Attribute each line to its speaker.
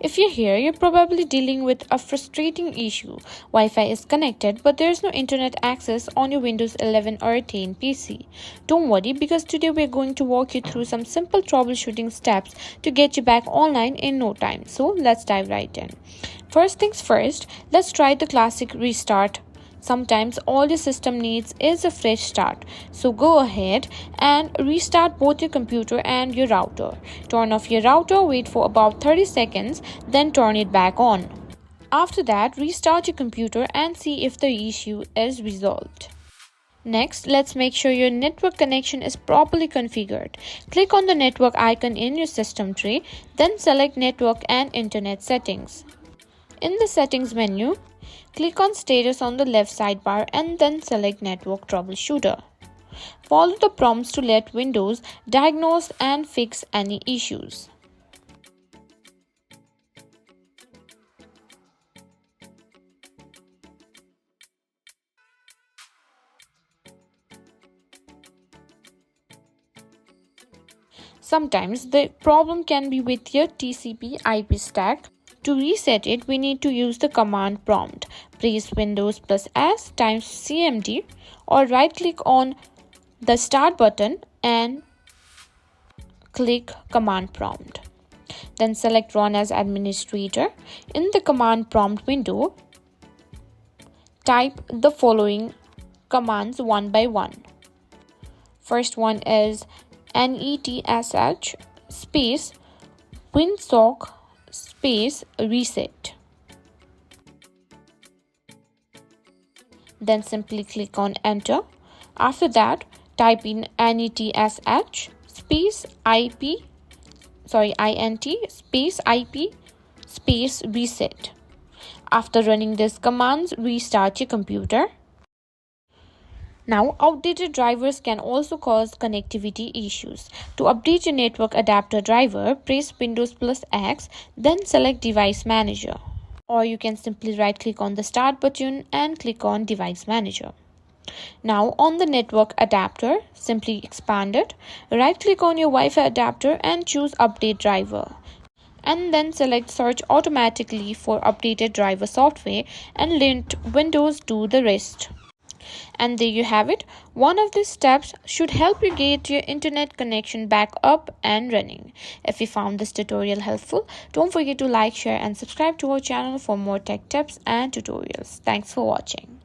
Speaker 1: If you're here, you're probably dealing with a frustrating issue. Wi-Fi is connected, but there's no internet access on your Windows 11 or 10 PC. Don't worry, because today we're going to walk you through some simple troubleshooting steps to get you back online in no time. So let's dive right in. First things first, let's try the classic restart. Sometimes all your system needs is a fresh start. So go ahead and restart both your computer and your router. Turn off your router, wait for about 30 seconds, then turn it back on. After that, restart your computer and see if the issue is resolved. Next, let's make sure your network connection is properly configured. Click on the network icon in your system tray, then select Network and Internet Settings. In the Settings menu, click on Status on the left sidebar and then select Network Troubleshooter. Follow the prompts to let Windows diagnose and fix any issues. Sometimes the problem can be with your TCP/IP stack. To reset it, we need to use the command prompt. Press Windows plus S times CMD or right click on the Start button and click Command Prompt. Then select Run as Administrator. In the command prompt window, type the following commands one by one. First one is netsh space winsock space reset. Then simply click on enter. After that, type in netsh space int space IP space reset. After running these commands, restart your computer. Now, outdated drivers can also cause connectivity issues. To update your network adapter driver, press Windows plus X, then select Device Manager. Or you can simply right-click on the Start button and click on Device Manager. Now, on the network adapter, simply expand it. Right-click on your Wi-Fi adapter and choose Update Driver. And then select Search automatically for updated driver software and let Windows do the rest. And there you have it. One of these steps should help you get your internet connection back up and running. If you found this tutorial helpful, don't forget to like, share and subscribe to our channel for more tech tips and tutorials. Thanks for watching.